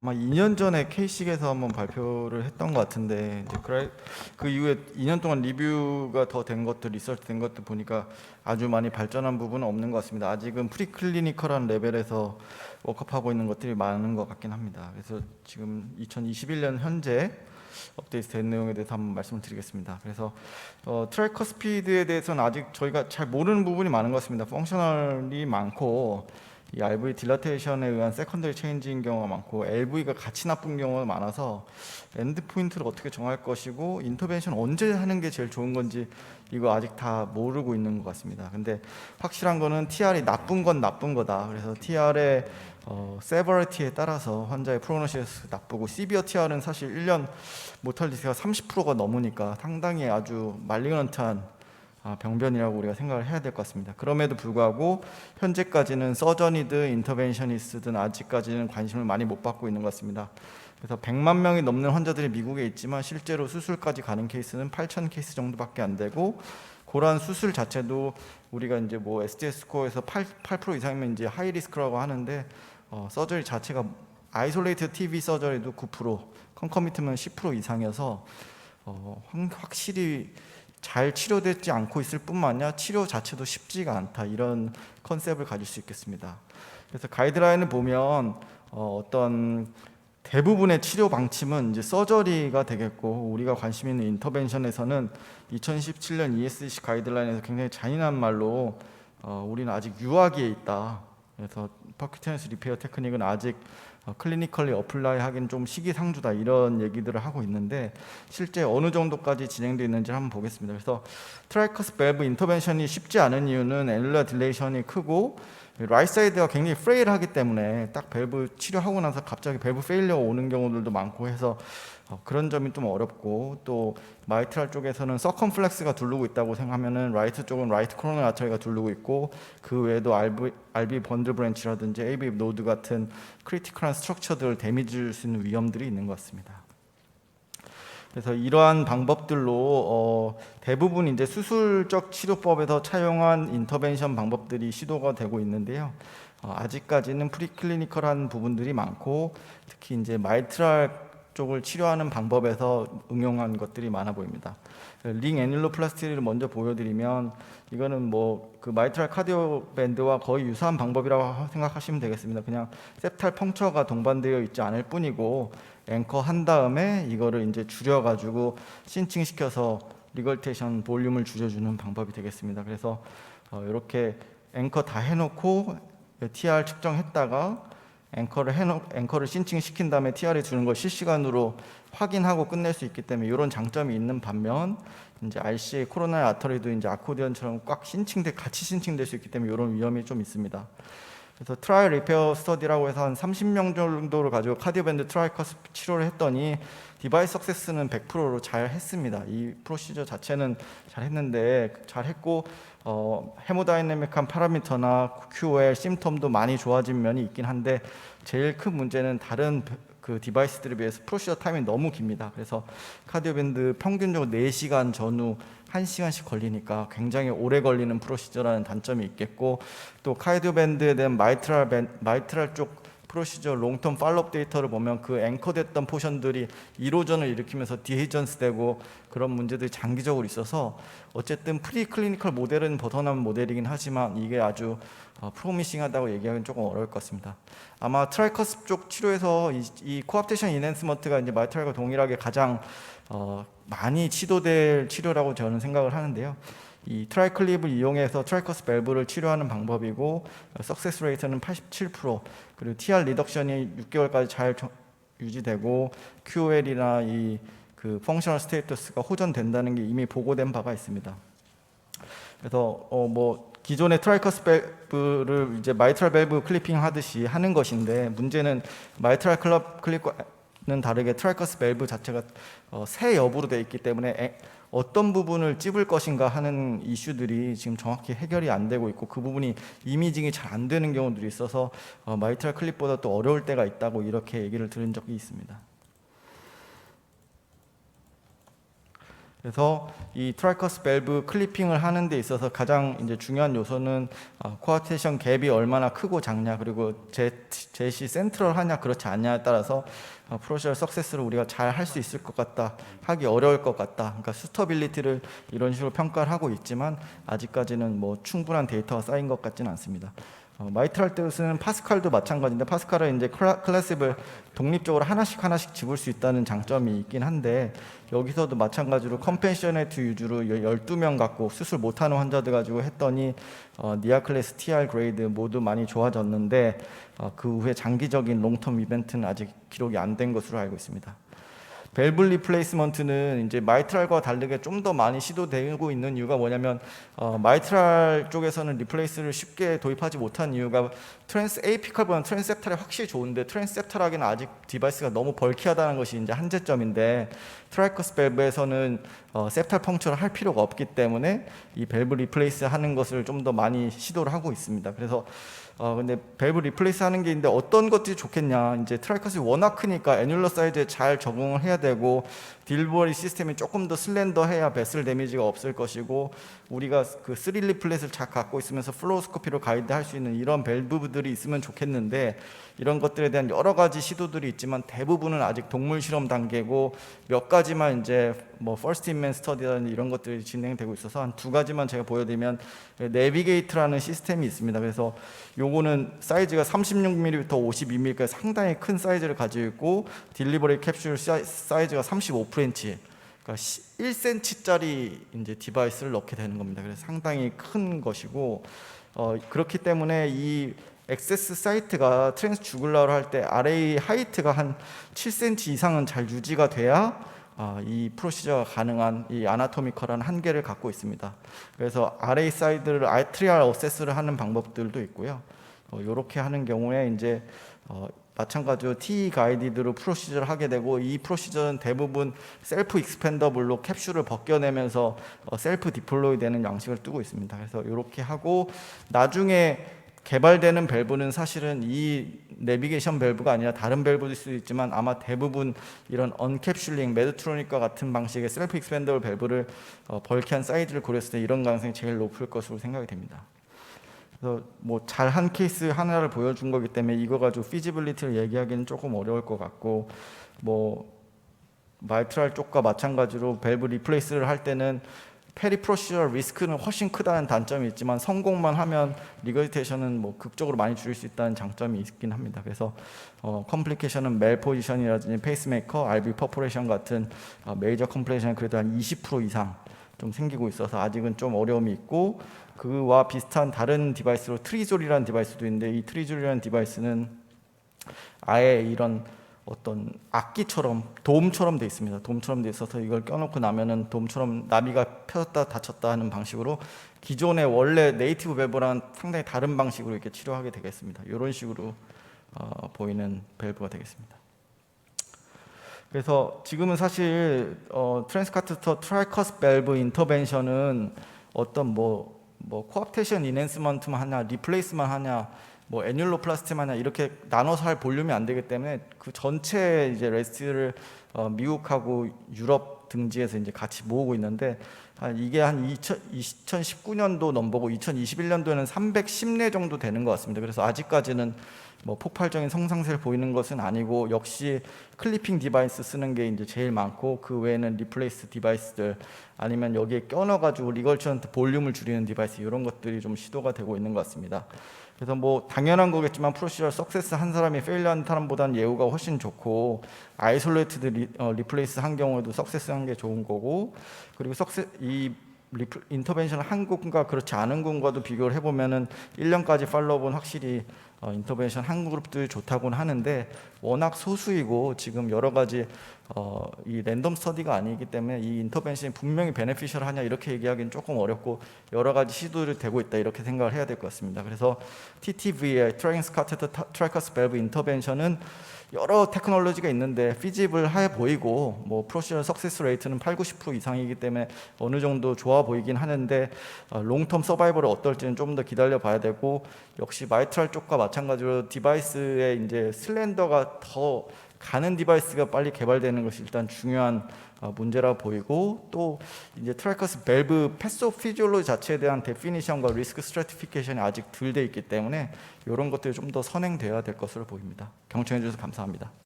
아마 2년 전에 K식에서 한번 발표를 했던 것 같은데 이제 그 이후에 2년 동안 리뷰가 더 된 것들, 리서치 된 것들 보니까 아주 많이 발전한 부분은 없는 것 같습니다. 아직은 프리클리니컬한 레벨에서 워크업하고 있는 것들이 많은 것 같긴 합니다. 그래서 지금 2021년 현재 업데이트 된 내용에 대해서 한번 말씀을 드리겠습니다. 그래서 트래커 스피드에 대해서는 아직 저희가 잘 모르는 부분이 많은 것 같습니다. 펑셔널이 많고 이 RV 딜러테이션에 의한 세컨더리 체인지인 경우가 많고 LV가 같이 나쁜 경우가 많아서 엔드 포인트를 어떻게 정할 것이고 인터벤션 언제 하는 게 제일 좋은 건지 이거 아직 다 모르고 있는 것 같습니다. 근데 확실한 거는 TR이 나쁜 건 나쁜 거다. 그래서 TR의 세버리티에 따라서 환자의 프로그노시스 나쁘고 시비어 TR은 사실 1년 모탈리티가 30%가 넘으니까 상당히 아주 말리그넌트한 병변이라고 우리가 생각을 해야 될 것 같습니다. 그럼에도 불구하고 현재까지는 서전이든 인터벤셔니스트든 아직까지는 관심을 많이 못 받고 있는 것 같습니다. 그래서 100만 명이 넘는 환자들이 미국에 있지만 실제로 수술까지 가는 케이스는 8,000 케이스 정도밖에 안 되고 그러한 수술 자체도 우리가 이제 뭐 SDS 스코어에서 8% 이상이면 이제 하이 리스크라고 하는데 서저리 자체가 아이솔레이트 TV 서저리도 9%, 컨커미트면 10% 이상이어서 확실히 잘 치료되지 않고 있을 뿐만 아니라 치료 자체도 쉽지가 않다, 이런 컨셉을 가질 수 있겠습니다. 그래서 가이드라인을 보면 어떤 대부분의 치료 방침은 이제 서저리가 되겠고 우리가 관심 있는 인터벤션에서는 2017년 ESC 가이드라인에서 굉장히 잔인한 말로 우리는 아직 유아기에 있다. 그래서 퍼큐테너스 리페어 테크닉은 아직 클리니컬리 어플라이 하기는 좀 시기상조다, 이런 얘기들을 하고 있는데 실제 어느 정도까지 진행되어 있는지 한번 보겠습니다. 그래서 트라이커스 밸브 인터벤션이 쉽지 않은 이유는 앨룰라 딜레이션이 크고 라이트 사이드가 굉장히 프레일하기 때문에 딱 밸브 치료하고 나서 갑자기 밸브 페일리어가 오는 경우들도 많고 해서 그런 점이 좀 어렵고, 또 마이트랄 쪽에서는 서컴플렉스가 두르고 있다고 생각하면은 라이트 쪽은 라이트 코로나 아터리가 두르고 있고 그 외에도 RB 번들 브랜치라든지 AB 노드 같은 크리티컬한 스트럭처들을 데미지 줄 수 있는 위험들이 있는 것 같습니다. 그래서 이러한 방법들로 대부분 이제 수술적 치료법에서 차용한 인터벤션 방법들이 시도가 되고 있는데요. 아직까지는 프리클리니컬한 부분들이 많고 특히 이제 마이트랄 쪽을 치료하는 방법에서 응용한 것들이 많아 보입니다. 링 애닐로플라스티를 먼저 보여드리면 이거는 뭐 그 마이트랄 카디오 밴드와 거의 유사한 방법이라고 생각하시면 되겠습니다. 그냥 septal 펑처가 동반되어 있지 않을 뿐이고 앵커 한 다음에 이거를 이제 줄여가지고 신칭시켜서 리걸테이션 볼륨을 줄여주는 방법이 되겠습니다. 그래서 이렇게 앵커 다 해놓고 TR 측정했다가 앵커를 신칭시킨 다음에 TR에 주는 걸 실시간으로 확인하고 끝낼 수 있기 때문에 이런 장점이 있는 반면 이제 RCA 코로나의 아터리도 이제 아코디언처럼 꽉 같이 신칭될 수 있기 때문에 이런 위험이 좀 있습니다. 그래서 트라이얼 리페어 스터디라고 해서 한 30명 정도를 가지고 카디오밴드 트라이커스 치료를 했더니 디바이스 석세스는 100%로 잘 했습니다. 이 프로시저 자체는 잘 했는데 잘 했고 헤모다이내믹한 파라미터나 QOL, 심텀도 많이 좋아진 면이 있긴 한데 제일 큰 문제는 다른 그 디바이스들에 비해서 프로시저 타임이 너무 깁니다. 그래서 카디오밴드 평균적으로 4시간 전후 1시간씩 걸리니까 굉장히 오래 걸리는 프로시저라는 단점이 있겠고, 또 카디오밴드에 대한 마이트랄 쪽 프로시저 롱텀 팔로업 데이터를 보면 그 앵커됐던 포션들이 이로전을 일으키면서 디헤이전스 되고 그런 문제들이 장기적으로 있어서 어쨌든 프리클리니컬 모델은 벗어난 모델이긴 하지만 이게 아주 프로미싱하다고 얘기하기는 조금 어려울 것 같습니다. 아마 트라이커스 쪽 치료에서 이 코압테이션 인핸스먼트가 이제 마이트랄과 동일하게 가장 많이 시도될 치료라고 저는 생각을 하는데요. 이 트라이클립을 이용해서 트라이커스 밸브를 치료하는 방법이고 석세스 레이트는 87%, 그리고 TR 리덕션이 6개월까지 잘 유지되고 QOL이나 이 그 펑셔널 스테이터스가 호전된다는 게 이미 보고된 바가 있습니다. 그래서 뭐 기존의 트라이커스 밸브를 이제 마이트랄 밸브 클리핑 하듯이 하는 것인데 문제는 마이트랄 클립과는 다르게 트라이커스 밸브 자체가 새 여부로 되어 있기 때문에 어떤 부분을 찝을 것인가 하는 이슈들이 지금 정확히 해결이 안 되고 있고 그 부분이 이미징이 잘 안 되는 경우들이 있어서 마이트랄 클립보다 또 어려울 때가 있다고 이렇게 얘기를 들은 적이 있습니다. 그래서 이 트라이커스 밸브 클리핑을 하는 데 있어서 가장 이제 중요한 요소는 코아테이션 갭이 얼마나 크고 작냐, 그리고 젯이 센트럴하냐 그렇지 않냐에 따라서 프로시저럴 석세스를 우리가 잘 할 수 있을 것 같다, 하기 어려울 것 같다. 그러니까 수터빌리티를 이런 식으로 평가를 하고 있지만 아직까지는 뭐 충분한 데이터가 쌓인 것 같지는 않습니다. 마이트랄 때 쓰는 파스칼도 마찬가지인데, 파스칼은 이제 클래스를 독립적으로 하나씩 집을 수 있다는 장점이 있긴 한데, 여기서도 마찬가지로 컴패셔네이트 유주로 12명 갖고 수술 못하는 환자들 가지고 했더니 니아 클래스 TR 그레이드 모두 많이 좋아졌는데, 그 후에 장기적인 롱텀 이벤트는 아직 기록이 안 된 것으로 알고 있습니다. 밸브 리플레이스먼트는 이제 마이트랄과 다르게 좀 더 많이 시도되고 있는 이유가 뭐냐면, 마이트랄 쪽에서는 리플레이스를 쉽게 도입하지 못한 이유가 에이피컬보다는 트랜스셉탈이 확실히 좋은데, 트랜스셉탈하기는 아직 디바이스가 너무 벌키하다는 것이 이제 한계점인데, 트라이커스 밸브에서는 셉탈 펑처를 할 필요가 없기 때문에 이 밸브 리플레이스 하는 것을 좀 더 많이 시도를 하고 있습니다. 그래서 근데 밸브 리플레이스 하는 게 있는데 어떤 것들이 좋겠냐, 이제 트라이커스가 워낙 크니까 애뉴러 사이즈에 잘 적응을 해야 되고, 딜버리 시스템이 조금 더 슬렌더해야 베슬 데미지가 없을 것이고, 우리가 그 3리 플랫을 잘 갖고 있으면서 플로우스코피로 가이드 할 수 있는 이런 밸브들이 있으면 좋겠는데, 이런 것들에 대한 여러 가지 시도들이 있지만 대부분은 아직 동물 실험 단계고, 몇 가지만 이제 뭐 퍼스트 인맨 스터디라는 이런 것들이 진행되고 있어서 한 두 가지만 제가 보여드리면, 내비게이트라는 시스템이 있습니다. 그래서 요거는 사이즈가 36mm부터 52mm까지 상당히 큰 사이즈를 가지고 있고, 딜리버리 캡슐 사이즈가 35프렌치, 그러니까 1cm짜리 이제 디바이스를 넣게 되는 겁니다. 그래서 상당히 큰 것이고, 그렇기 때문에 이 액세스 사이트가 트랜스 주글라로 할 때 RA 하이트가 한 7cm 이상은 잘 유지가 돼야 이 프로시저가 가능한 이 아나토미컬한 한계를 갖고 있습니다. 그래서 RA 사이드를 아트리알 어세스를 하는 방법들도 있고요. 이렇게 하는 경우에 이제 마찬가지로 T 가이디드로 프로시저를 하게 되고, 이 프로시저는 대부분 셀프 익스펜더블로 캡슐을 벗겨내면서 셀프 디플로이 되는 양식을 뜨고 있습니다. 그래서 이렇게 하고, 나중에 개발되는 밸브는 사실은 이 내비게이션 밸브가 아니라 다른 밸브일 수도 있지만, 아마 대부분 이런 언캡슐링, 메드트로닉과 같은 방식의 셀프 익스펜더블 밸브를 벌키한 사이즈를 고렸을 때 이런 가능성이 제일 높을 것으로 생각이 됩니다. 그래서 뭐 잘한 케이스 하나를 보여준 거기 때문에 이거 가지고 피지빌리티를 얘기하기는 조금 어려울 것 같고, 뭐 마이트랄 쪽과 마찬가지로 밸브 리플레이스를 할 때는 페리프로시저럴 리스크는 훨씬 크다는 단점이 있지만, 성공만 하면 리거지테이션은 뭐 극적으로 많이 줄일 수 있다는 장점이 있긴 합니다. 그래서 컴플리케이션은 멜 포지션이라든지 페이스메이커, RV 퍼포레이션 같은 메이저 컴플리케이션은 그래도 한 20% 이상 좀 생기고 있어서 아직은 좀 어려움이 있고, 그와 비슷한 다른 디바이스로 트리졸이라는 디바이스도 있는데, 이 트리졸이라는 디바이스는 아예 이런 어떤 악기처럼 돔처럼 돼 있습니다. 돔처럼 돼 있어서 이걸 껴놓고 나면은 돔처럼 나비가 펴졌다 닫혔다 하는 방식으로 기존의 원래 네이티브 밸브랑 상당히 다른 방식으로 이렇게 치료하게 되겠습니다. 이런 식으로 보이는 밸브가 되겠습니다. 그래서 지금은 사실 트랜스카테터 트라이커스 밸브 인터벤션은 어떤 뭐 코압테이션 인핸스먼트만 하냐, 리플레이스만 하냐, 뭐 애뉴로플라스티만 하냐, 이렇게 나눠서 할 볼륨이 안 되기 때문에 그 전체 이제 레스트를 미국하고 유럽 등지에서 이제 같이 모으고 있는데, 이게 한 2019년도 넘버고 2021년도에는 310례 정도 되는 것 같습니다. 그래서 아직까지는 뭐 폭발적인 성장세를 보이는 것은 아니고, 역시 클리핑 디바이스 쓰는 게 이제 제일 많고, 그 외에는 리플레이스 디바이스들, 아니면 여기에 껴넣어가지고 리걸션트 볼륨을 줄이는 디바이스, 이런 것들이 좀 시도가 되고 있는 것 같습니다. 그래서 뭐 당연한 거겠지만 프로시저럴 석세스 한 사람이 페일리어한 사람보다는 예후가 훨씬 좋고, 아이솔레이트드 리플레이스 한 경우에도 석세스 한 게 좋은 거고, 그리고 인터벤션 한 군과 그렇지 않은 군과도 비교를 해보면은 1년까지 팔로우업은 확실히 인터벤션 한 그룹들이 좋다고는 하는데, 워낙 소수이고 지금 여러 가지 이 랜덤 스터디가 아니기 때문에 이 인터벤션이 분명히 베네피셜 하냐 이렇게 얘기하기는 조금 어렵고, 여러 가지 시도를 되고 있다 이렇게 생각을 해야 될 것 같습니다. 그래서 TTV의 트라이커스 밸브 인터벤션은 여러 테크놀로지가 있는데 피지블해 보이고, 뭐 프로시저럴 석세스 레이트는 80-90% 이상이기 때문에 어느 정도 좋아 보이긴 하는데, 롱텀 서바이벌이 어떨지는 좀 더 기다려 봐야 되고, 역시 마이트랄 쪽과 마찬가지로 디바이스의 이제 슬렌더가 더 가는 디바이스가 빨리 개발되는 것이 일단 중요한 문제라 보이고, 또 이제 트라이커스 밸브 패소피지올로지 자체에 대한 데피니션과 리스크 스트래티피케이션이 아직 덜 돼 있기 때문에 이런 것들이 좀 더 선행돼야 될 것으로 보입니다. 경청해 주셔서 감사합니다.